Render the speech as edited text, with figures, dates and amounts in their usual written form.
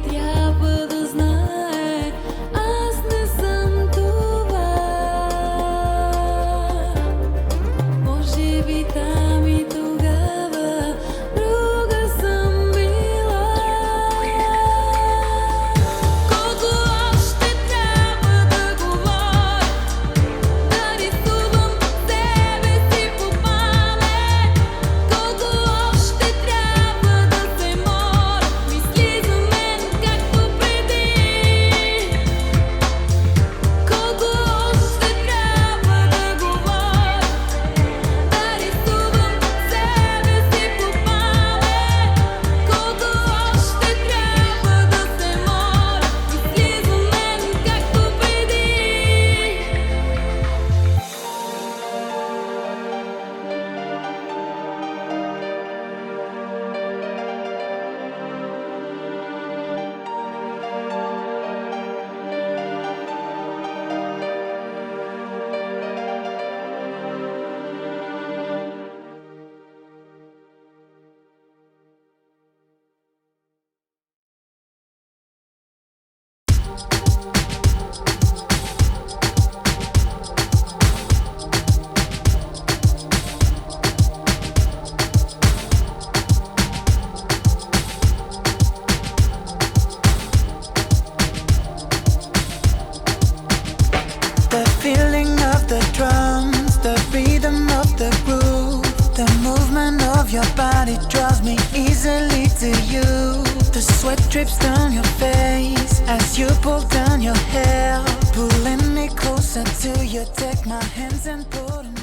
трябва да знае, аз не съм това. Може би там и тогава друга съм била. Колко още трябва да говоря, да рисувам себе си по памет. Колко още трябва да се моля, мисли за мен както преди. Колко още трябва да говоря, да рисувам себе си по памет. Колко още трябва да се моля, мисли за мен както преди. The feeling of the drums, the rhythm of the groove, the movement of your body draws me easily to you. The sweat drips down your face as you pull down your hair, pulling me closer to you. Take my hands and put 'em